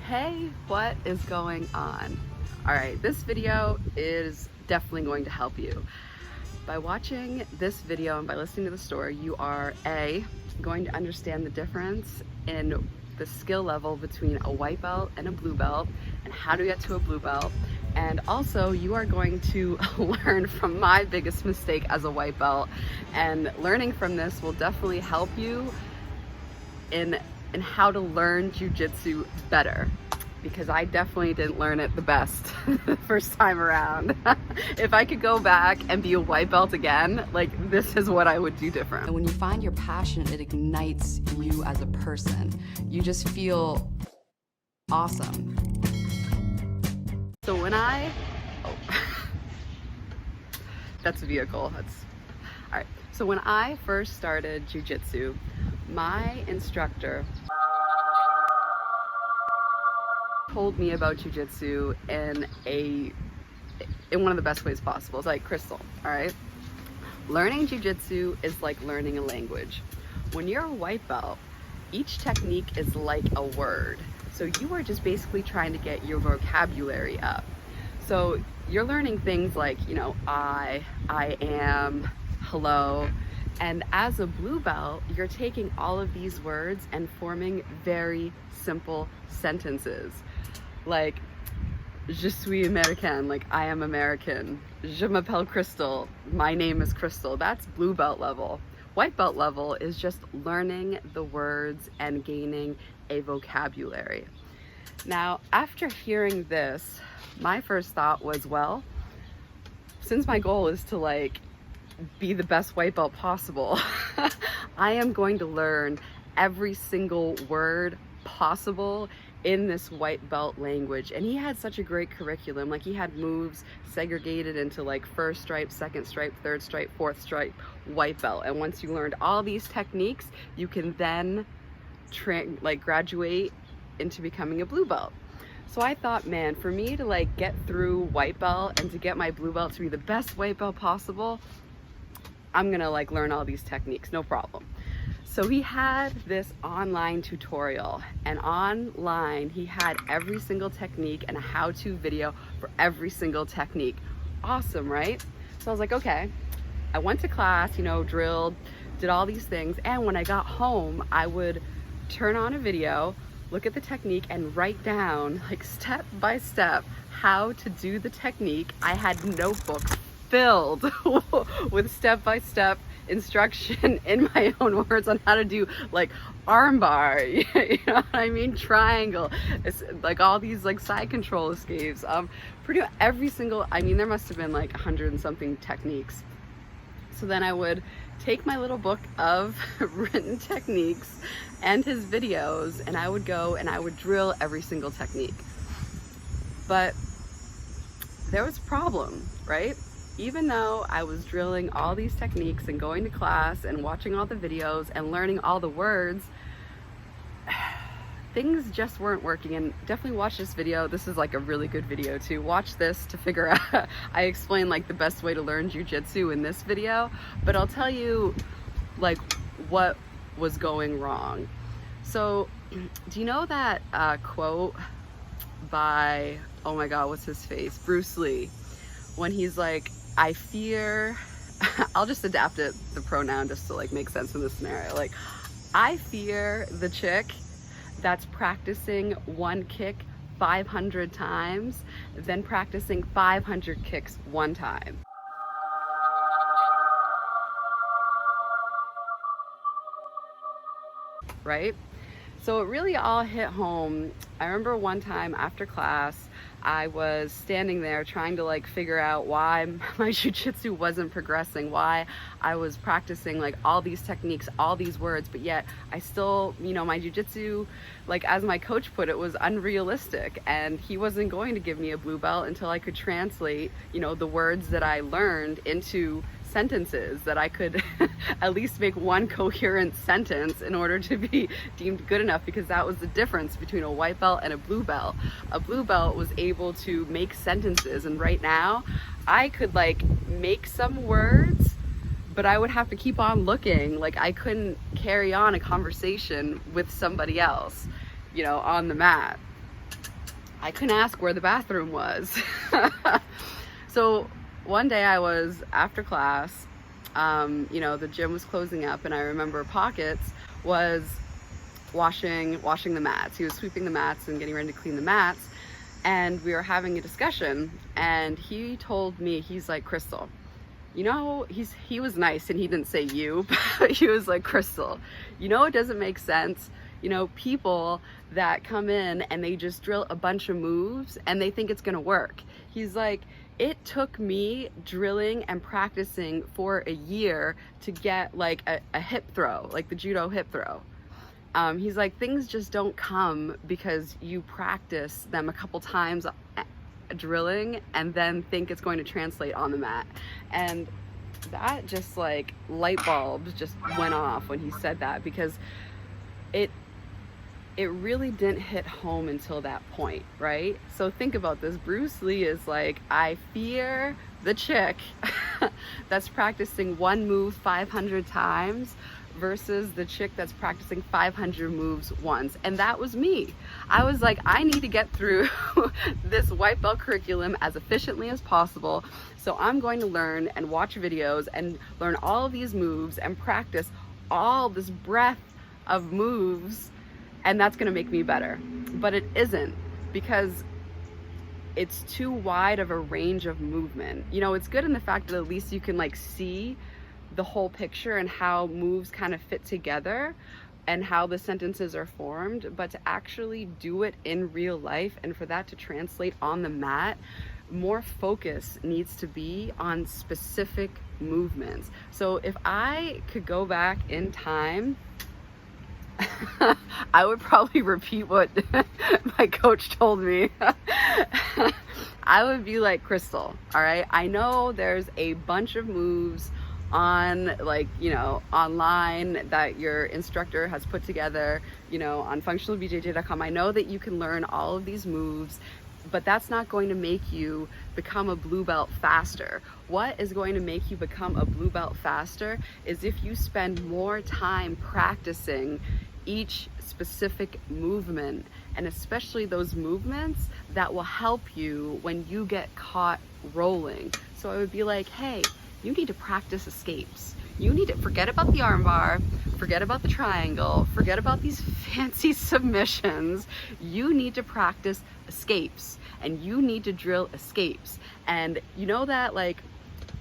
Hey, what is going on? All right, this video is definitely going to help you. By watching this video and by listening to the story, you are going to understand the difference in the skill level between a white belt and a blue belt and how to get to a blue belt. And also you are going to learn from my biggest mistake as a white belt, and learning from this will definitely help you in how to learn jiu-jitsu better, because I definitely didn't learn it the best the first time around. If I could go back and be a white belt again, like, this is what I would do different. And when you find your passion, it ignites you as a person. You just feel awesome. So when that's a vehicle, all right. So when I first started jiu-jitsu, my instructor told me about jiu-jitsu in one of the best ways possible. It's like, Crystal, all right? Learning jiu-jitsu is like learning a language. When you're a white belt, each technique is like a word. So you are just basically trying to get your vocabulary up. So you're learning things like, I am, hello. And as a blue belt, you're taking all of these words and forming very simple sentences. Like, je suis américain, like I am American. Je m'appelle Crystal, my name is Crystal. That's blue belt level. White belt level is just learning the words and gaining a vocabulary. Now, after hearing this, my first thought was, well, since my goal is to be the best white belt possible, I am going to learn every single word possible in this white belt language. And he had such a great curriculum. Like, he had moves segregated into first stripe, second stripe, third stripe, fourth stripe, white belt. And once you learned all these techniques, you can then graduate into becoming a blue belt. So I thought, man, for me to get through white belt and to get my blue belt to be the best white belt possible, I'm gonna learn all these techniques, no problem. So he had this online tutorial, and online he had every single technique and a how-to video for every single technique. Awesome, right? So I was like, okay. I went to class, drilled, did all these things, and when I got home, I would turn on a video, look at the technique, and write down step by step how to do the technique. I had notebooks filled with step-by-step instruction in my own words on how to do armbar, you know what I mean, triangle, it's all these side control escapes, pretty much every single, there must have been 100 and something techniques. So then I would take my little book of written techniques and his videos, and I would go and I would drill every single technique. But there was a problem, right? Even though I was drilling all these techniques and going to class and watching all the videos and learning all the words, things just weren't working. And definitely watch this video. This is a really good video too. Watch this to figure out, I explain the best way to learn jiu-jitsu in this video, but I'll tell you what was going wrong. So do you know that quote by, oh my God, what's his face? Bruce Lee, when he's I fear, I'll just adapt it, the pronoun, just to make sense in this scenario. I fear the chick that's practicing one kick 500 times, then practicing 500 kicks one time. Right? So it really all hit home. I remember one time after class, I was standing there trying to figure out why my jiu-jitsu wasn't progressing, why I was practicing all these techniques, all these words, but yet I still, my jiu-jitsu, as my coach put it, was unrealistic, and he wasn't going to give me a blue belt until I could translate, the words that I learned into sentences that I could at least make one coherent sentence in order to be deemed good enough, because that was the difference between a white belt and a blue belt. A blue belt was able to make sentences, and right now I could make some words, but I would have to keep on looking. I couldn't carry on a conversation with somebody else, on the mat. I couldn't ask where the bathroom was. So one day I was after class, you know, the gym was closing up, and I remember Pockets was washing the mats. He was sweeping the mats and getting ready to clean the mats, and we were having a discussion, and he told me, he's like, Crystal, you know, he was nice and he didn't say you, but he was like, Crystal, you know, it doesn't make sense, you know, people that come in and they just drill a bunch of moves and they think it's gonna work. He's like, it took me drilling and practicing for a year to get like a hip throw, like the judo hip throw. He's like, things just don't come because you practice them a couple times drilling and then think it's going to translate on the mat. And that just like light bulbs just went off when he said that, because it really didn't hit home until that point, right? So think about this. Bruce Lee is like, I fear the chick that's practicing one move 500 times versus the chick that's practicing 500 moves once. And that was me. I was like, I need to get through this white belt curriculum as efficiently as possible. So I'm going to learn and watch videos and learn all of these moves and practice all this breadth of moves, and that's gonna make me better. But it isn't, because it's too wide of a range of movement. You know, it's good in the fact that at least you can like see the whole picture and how moves kind of fit together and how the sentences are formed, but to actually do it in real life and for that to translate on the mat, more focus needs to be on specific movements. So if I could go back in time, I would probably repeat what my coach told me. I would be like, Crystal, all right, I know there's a bunch of moves on, like, you know, online that your instructor has put together, you know, on functionalbjj.com. I know that you can learn all of these moves, but that's not going to make you become a blue belt faster. What is going to make you become a blue belt faster is if you spend more time practicing each specific movement, and especially those movements that will help you when you get caught rolling. So I would be like, hey, you need to practice escapes. You need to forget about the armbar, forget about the triangle, forget about these fancy submissions. You need to practice escapes, and you need to drill escapes. And you know that, like,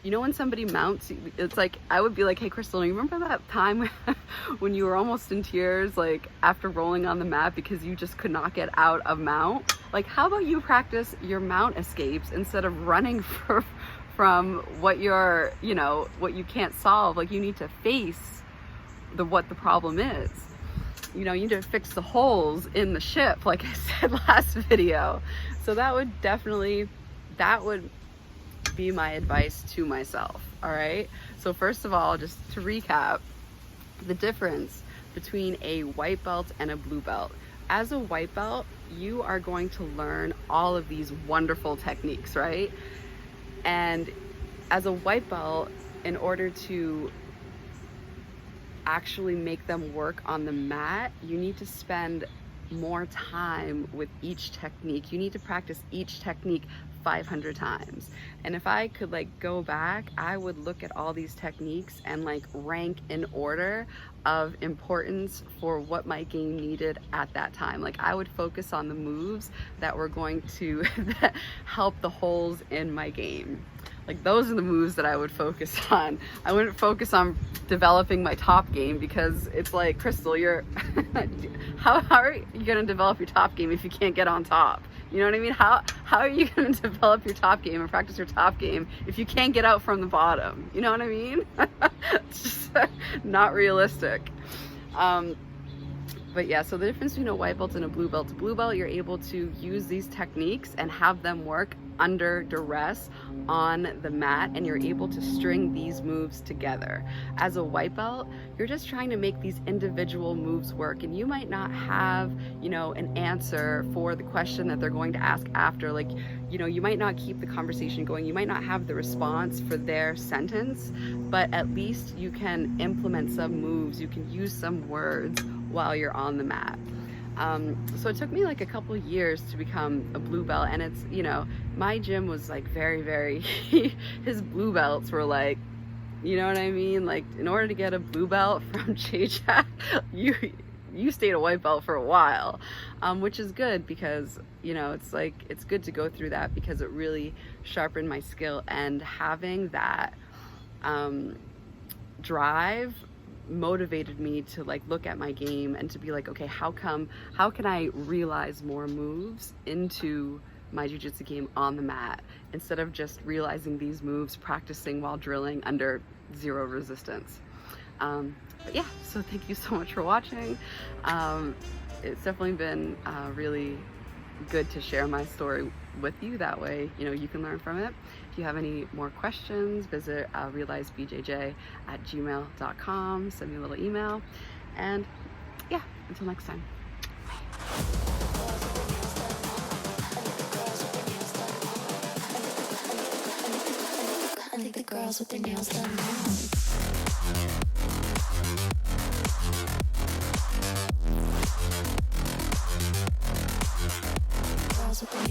you know when somebody mounts, it's like, I would be like, hey Crystal, you remember that time when you were almost in tears, like after rolling on the mat because you just could not get out of mount? Like, how about you practice your mount escapes instead of running from what you're, you know, what you can't solve? Like, you need to face what the problem is. You know, you need to fix the holes in the ship, like I said last video. So that would be my advice to myself. All right, so first of all, just to recap the difference between a white belt and a blue belt. As a white belt, you are going to learn all of these wonderful techniques, right? And as a white belt, in order to actually make them work on the mat, you need to spend more time with each technique. You need to practice each technique 500 times. And if I could like go back, I would look at all these techniques and like rank in order of importance for what my game needed at that time. Like, I would focus on the moves that were going to help the holes in my game. Like, those are the moves that I would focus on. I wouldn't focus on developing my top game, because it's like, Crystal, you're how are you gonna develop your top game if you can't get on top? You know what I mean? How are you gonna develop your top game and practice your top game if you can't get out from the bottom? You know what I mean? It's just not realistic. But yeah, so the difference between a white belt and a blue belt. A blue belt, you're able to use these techniques and have them work under duress on the mat, and you're able to string these moves together. As a white belt, you're just trying to make these individual moves work, and you might not have, you know, an answer for the question that they're going to ask after. Like, you know, you might not keep the conversation going, you might not have the response for their sentence, but at least you can implement some moves, you can use some words while you're on the mat. So it took me like a couple years to become a blue belt, and it's, you know, my gym was like very his blue belts were like, you know what I mean? Like, in order to get a blue belt from JJ, you stayed a white belt for a while, which is good because, you know, it's like, it's good to go through that because it really sharpened my skill, and having that drive motivated me to like look at my game and to be like, okay, how can I realize more moves into my jiu-jitsu game on the mat instead of just realizing these moves practicing while drilling under zero resistance. But yeah, so thank you so much for watching. It's definitely been really good to share my story with you. That way, you know, you can learn from it. If you have any more questions, visit realizebjj@gmail.com. Send me a little email. And yeah, until next time. I think the girls with their nails done now. Girls with their